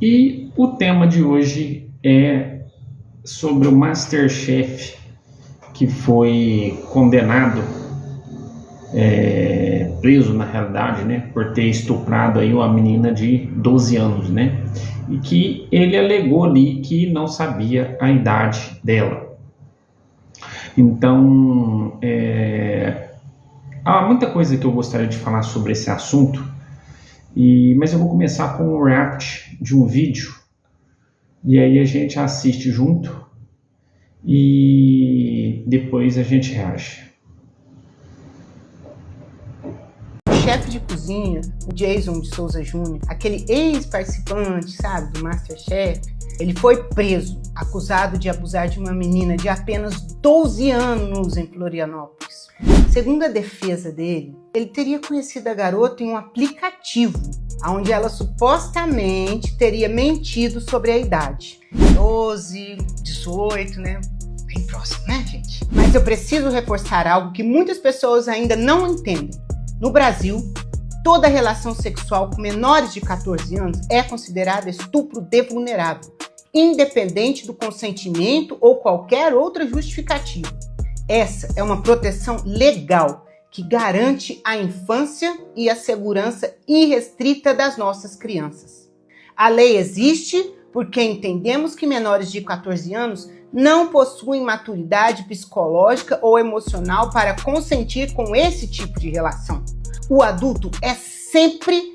E o tema de hoje é sobre o MasterChef que foi condenado, preso na realidade, né, por ter estuprado aí uma menina de 12 anos, né, e que ele alegou ali que não sabia a idade dela. Então, há muita coisa que eu gostaria de falar sobre esse assunto, mas eu vou começar com um react de um vídeo, e aí a gente assiste junto e depois a gente reage. O chefe de cozinha, o Jason de Souza Júnior, aquele ex-participante, sabe, do MasterChef, ele foi preso, acusado de abusar de uma menina de apenas 12 anos em Florianópolis. Segundo a defesa dele, ele teria conhecido a garota em um aplicativo, onde ela supostamente teria mentido sobre a idade. 12, 18, né? Bem próximo, né, gente? Mas eu preciso reforçar algo que muitas pessoas ainda não entendem. No Brasil, toda relação sexual com menores de 14 anos é considerada estupro de vulnerável, independente do consentimento ou qualquer outra justificativa. Essa é uma proteção legal que garante a infância e a segurança irrestrita das nossas crianças. A lei existe porque entendemos que menores de 14 anos não possuem maturidade psicológica ou emocional para consentir com esse tipo de relação. O adulto é sempre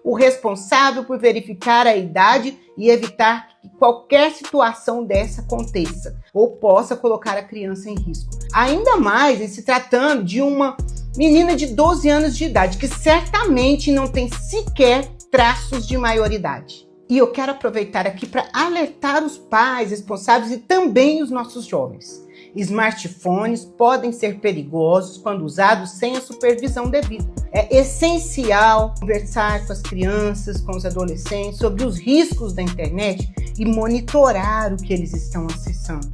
o responsável por verificar a idade e evitar que qualquer situação dessa aconteça ou possa colocar a criança em risco. Ainda mais em se tratando de uma menina de 12 anos de idade, que certamente não tem sequer traços de maioridade. E eu quero aproveitar aqui para alertar os pais responsáveis e também os nossos jovens. Smartphones podem ser perigosos quando usados sem a supervisão devida. É essencial conversar com as crianças, com os adolescentes sobre os riscos da internet e monitorar o que eles estão acessando.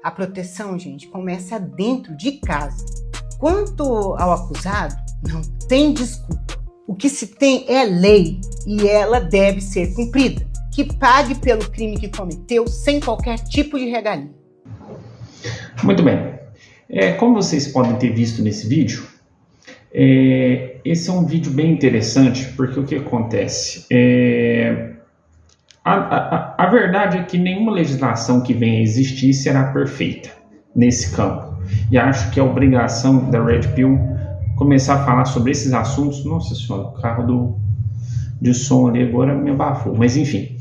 A proteção, gente, começa dentro de casa. Quanto ao acusado, não tem desculpa. O que se tem é lei e ela deve ser cumprida. Que pague pelo crime que cometeu sem qualquer tipo de regalia. Muito bem. Como vocês podem ter visto nesse vídeo, esse é um vídeo bem interessante, porque o que acontece? A verdade é que nenhuma legislação que venha a existir será perfeita nesse campo. E acho que é obrigação da Red Pill começar a falar sobre esses assuntos. Nossa senhora, o carro de som ali agora me abafou, mas enfim.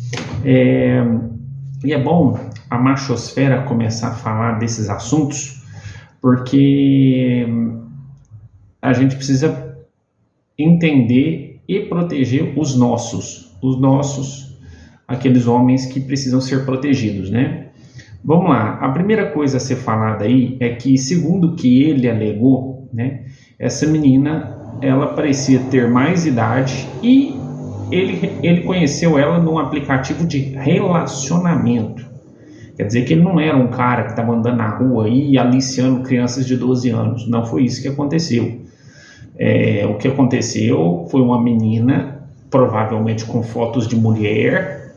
E é bom a machosfera começar a falar desses assuntos, porque a gente precisa entender e proteger os nossos, aqueles homens que precisam ser protegidos, né? Vamos lá, a primeira coisa a ser falada aí é que, segundo o que ele alegou, né, essa menina, ela parecia ter mais idade e ele conheceu ela num aplicativo de relacionamento. Quer dizer que ele não era um cara que estava andando na rua aí aliciando crianças de 12 anos. Não foi isso que aconteceu. O que aconteceu foi uma menina, provavelmente com fotos de mulher,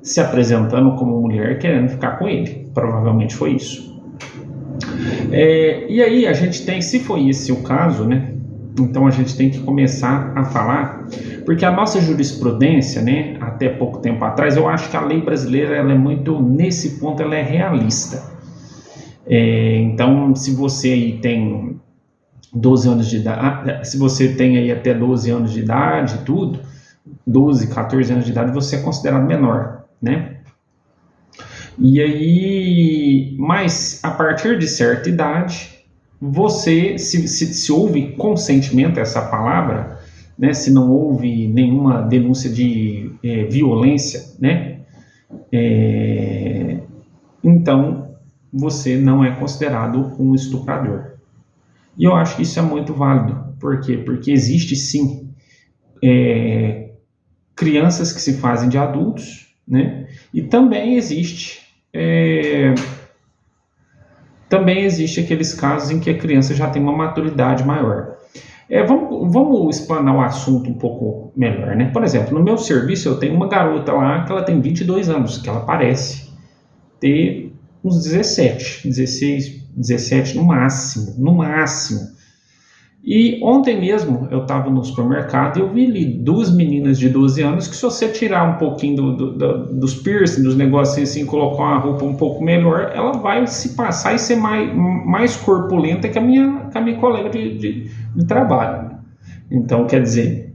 se apresentando como mulher, querendo ficar com ele. Provavelmente foi isso. E aí a gente tem, se foi esse o caso, né? Então a gente tem que começar a falar, porque a nossa jurisprudência, né, até pouco tempo atrás, eu acho que a lei brasileira, ela é muito, nesse ponto, ela é realista. Então, se você aí tem 12 anos de idade, se você tem aí até 12 anos de idade, tudo, 12, 14 anos de idade, você é considerado menor, né? E aí, mas a partir de certa idade, você, se houve consentimento, essa palavra, né, se não houve nenhuma denúncia de violência, né, então você não é considerado um estuprador. E eu acho que isso é muito válido. Por quê? Porque existe sim crianças que se fazem de adultos, né, e também existe aqueles casos em que a criança já tem uma maturidade maior. Vamos explanar o assunto um pouco melhor, né? Por exemplo, no meu serviço eu tenho uma garota lá que ela tem 22 anos, que ela parece ter uns 17, 16, 17 no máximo, no máximo. E ontem mesmo eu estava no supermercado e eu vi ali duas meninas de 12 anos que, se você tirar um pouquinho dos piercing, dos negocinhos assim, colocar uma roupa um pouco melhor, ela vai se passar e ser mais corpulenta que a minha colega de trabalho. Então, quer dizer,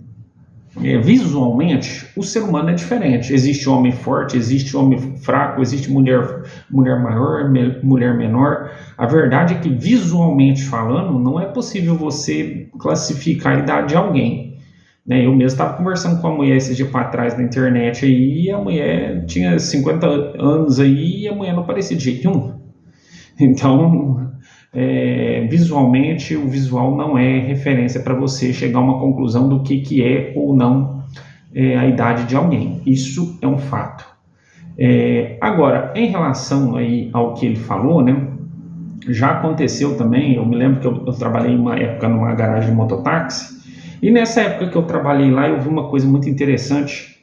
visualmente, o ser humano é diferente. Existe homem forte, existe homem fraco, existe mulher maior, mulher menor. A verdade é que, visualmente falando, não é possível você classificar a idade de alguém, né? Eu mesmo estava conversando com a mulher esse dia para trás na internet aí, e a mulher tinha 50 anos aí, e a mulher não parecia de jeito nenhum. Então, visualmente, o visual não é referência para você chegar a uma conclusão do que é ou não a idade de alguém. Isso é um fato. Agora, em relação aí ao que ele falou, né, já aconteceu também. Eu me lembro que eu trabalhei uma época numa garagem de mototáxi, e nessa época que eu trabalhei lá, eu vi uma coisa muito interessante.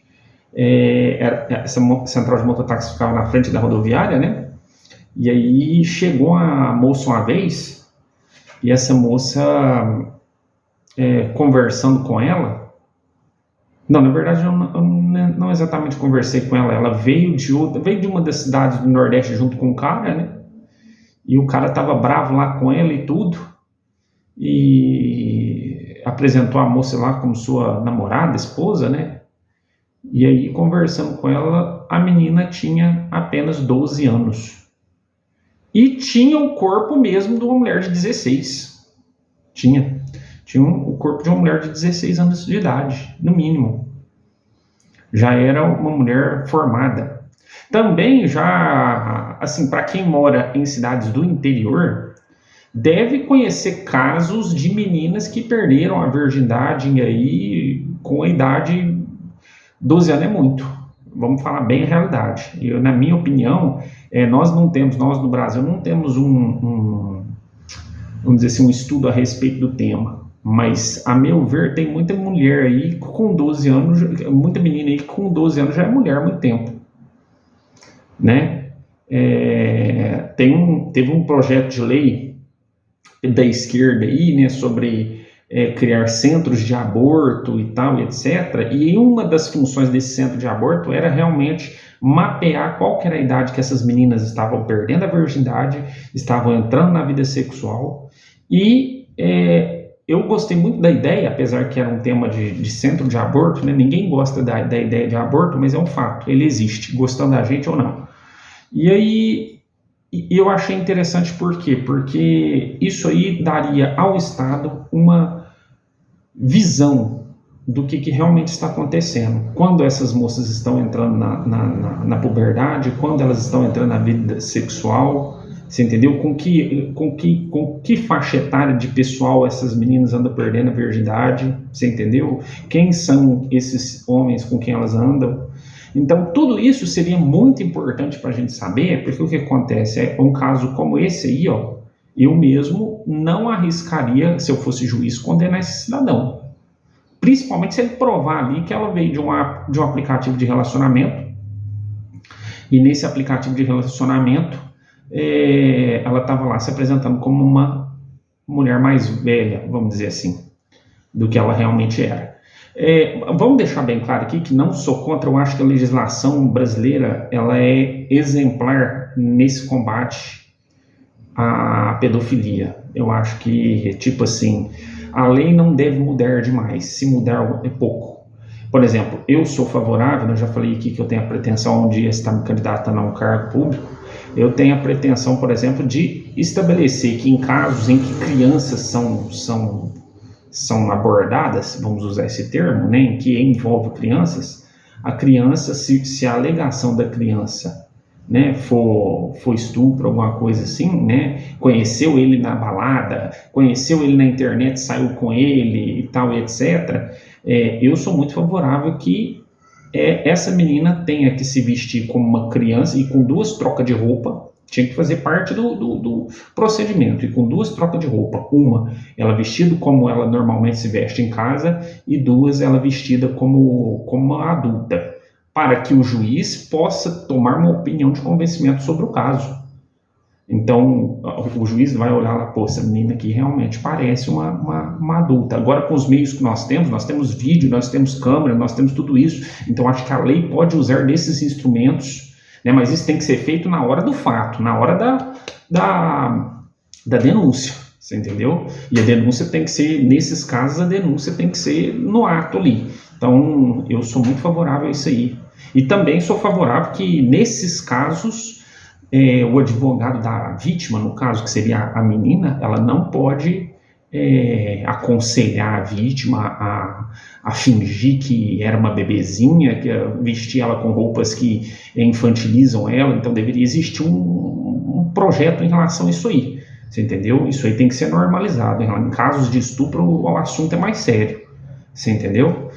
Essa central de mototáxi ficava na frente da rodoviária, né? E aí chegou a moça uma vez, e essa moça, conversando com ela, não, na verdade eu não exatamente conversei com ela, ela veio de uma das cidades do Nordeste junto com o cara, né? E o cara tava bravo lá com ela e tudo, e apresentou a moça lá como sua namorada, esposa, né? E aí, conversando com ela, a menina tinha apenas 12 anos. E tinha o corpo mesmo de uma mulher de 16. Tinha o corpo de uma mulher de 16 anos de idade, no mínimo. Já era uma mulher formada. Também já, assim, para quem mora em cidades do interior, deve conhecer casos de meninas que perderam a virgindade aí com a idade. 12 anos é muito. Vamos falar bem a realidade. Na minha opinião, nós no Brasil não temos vamos dizer assim, um estudo a respeito do tema, mas, a meu ver, tem muita mulher aí com 12 anos, muita menina aí que com 12 anos já é mulher há muito tempo, né? Teve um projeto de lei da esquerda aí, né, sobre criar centros de aborto e tal, etc. E uma das funções desse centro de aborto era realmente mapear qual que era a idade que essas meninas estavam perdendo a virgindade, estavam entrando na vida sexual. E eu gostei muito da ideia, apesar que era um tema de centro de aborto, né? Ninguém gosta da ideia de aborto, mas é um fato, ele existe, gostando da gente ou não. E aí, eu achei interessante por quê? Porque isso aí daria ao Estado uma visão do que realmente está acontecendo. Quando essas moças estão entrando na puberdade, quando elas estão entrando na vida sexual, você entendeu? Com que faixa etária de pessoal essas meninas andam perdendo a virgindade, você entendeu? Quem são esses homens com quem elas andam? Então, tudo isso seria muito importante para a gente saber, porque o que acontece um caso como esse aí, eu mesmo não arriscaria, se eu fosse juiz, condenar esse cidadão. Principalmente se ele provar ali que ela veio de um aplicativo de relacionamento, e nesse aplicativo de relacionamento, ela estava lá se apresentando como uma mulher mais velha, vamos dizer assim, do que ela realmente era. Vamos deixar bem claro aqui que não sou contra, eu acho que a legislação brasileira ela é exemplar nesse combate à pedofilia. Eu acho que, tipo assim, a lei não deve mudar demais, se mudar é pouco. Por exemplo, eu sou favorável, eu já falei aqui que eu tenho a pretensão um dia estar me candidatando a um cargo público, eu tenho a pretensão, por exemplo, de estabelecer que em casos em que crianças são abordadas, vamos usar esse termo, né, em que envolve crianças, a criança, se a alegação da criança, né, for estupro, alguma coisa assim, né, conheceu ele na balada, conheceu ele na internet, saiu com ele e tal, etc., eu sou muito favorável que essa menina tenha que se vestir como uma criança e com 2 trocas de roupa, Tinha que fazer parte do procedimento. E com 2 trocas de roupa. Uma, ela vestida como ela normalmente se veste em casa, e 2, ela vestida como uma adulta, para que o juiz possa tomar uma opinião de convencimento sobre o caso. Então, o juiz vai olhar lá, pô, essa menina aqui realmente parece uma adulta. Agora, com os meios que nós temos vídeo, nós temos câmera, nós temos tudo isso. Então, acho que a lei pode usar desses instrumentos, né, mas isso tem que ser feito na hora do fato, na hora da denúncia, você entendeu? E a denúncia tem que ser, nesses casos, a denúncia tem que ser no ato ali. Então, eu sou muito favorável a isso aí. E também sou favorável que, nesses casos, o advogado da vítima, no caso, que seria a menina, ela não pode aconselhar a vítima a fingir que era uma bebezinha, que vestir ela com roupas que infantilizam ela. Então deveria existir um projeto em relação a isso aí, você entendeu? Isso aí tem que ser normalizado. Em casos de estupro, o assunto é mais sério, você entendeu?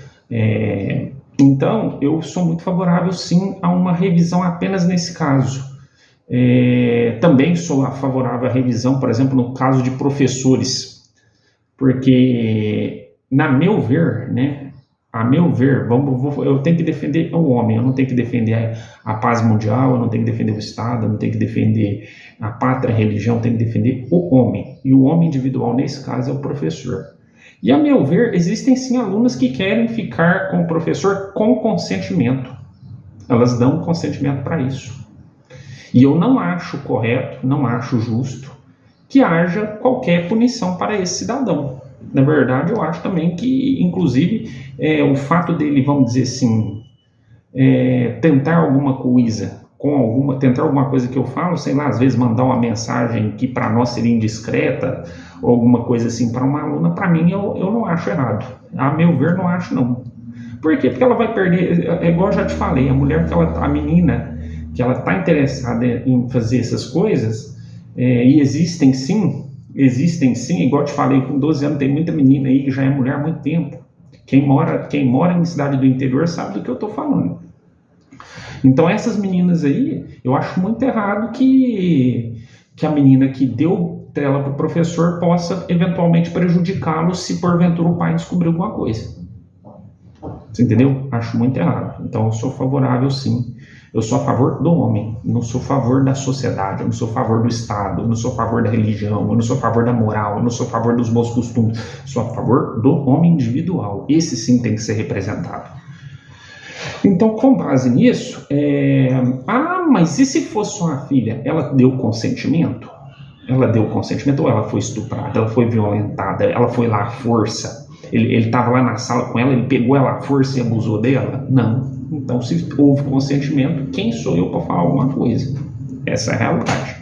Então eu sou muito favorável sim a uma revisão apenas nesse caso. Também sou favorável à revisão, por exemplo, no caso de professores, porque, a meu ver, eu tenho que defender o homem, eu não tenho que defender a paz mundial, eu não tenho que defender o Estado, eu não tenho que defender a pátria, a religião, eu tenho que defender o homem, e o homem individual, nesse caso, é o professor. E, a meu ver, existem sim alunas que querem ficar com o professor com consentimento, elas dão consentimento para isso. E eu não acho correto, não acho justo que haja qualquer punição para esse cidadão. Na verdade, eu acho também que, inclusive, o fato dele, vamos dizer assim, tentar alguma coisa, tentar alguma coisa que eu falo, sei lá, às vezes mandar uma mensagem que para nós seria indiscreta, ou alguma coisa assim para uma aluna, para mim eu não acho errado. A meu ver, não acho não. Por quê? Porque ela vai perder, igual eu já te falei, a menina que ela está interessada em fazer essas coisas, e existem sim, igual eu te falei, com 12 anos tem muita menina aí que já é mulher há muito tempo. Quem mora em cidade do interior sabe do que eu estou falando. Então essas meninas aí, eu acho muito errado que a menina que deu tela para o professor possa eventualmente prejudicá-lo se porventura o pai descobrir alguma coisa. Você entendeu? Acho muito errado. Então eu sou favorável sim. Eu sou a favor do homem, não sou a favor da sociedade, eu não sou a favor do Estado, eu não sou a favor da religião, eu não sou a favor da moral, eu não sou a favor dos bons costumes, sou a favor do homem individual. Esse sim tem que ser representado. Então, com base nisso, mas e se fosse sua filha? Ela deu consentimento? Ela deu consentimento ou ela foi estuprada, ela foi violentada, ela foi lá à força? Ele estava lá na sala com ela, ele pegou ela à força e abusou dela? Não. Então, se houve consentimento, quem sou eu para falar alguma coisa? Essa é a realidade.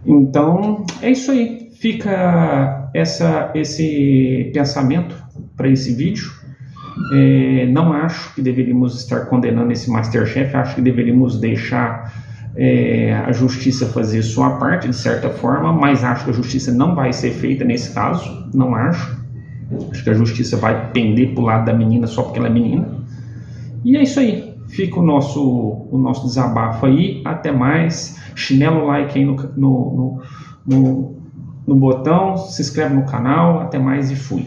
Então, é isso aí. Fica esse pensamento para esse vídeo. Não acho que deveríamos estar condenando esse Masterchef, acho que deveríamos deixar a justiça fazer sua parte, de certa forma, mas acho que a justiça não vai ser feita nesse caso, não acho. Acho que a justiça vai pender para o lado da menina só porque ela é menina. E é isso aí, fica o nosso desabafo aí, até mais, chinelo like aí no botão, se inscreve no canal, até mais e fui.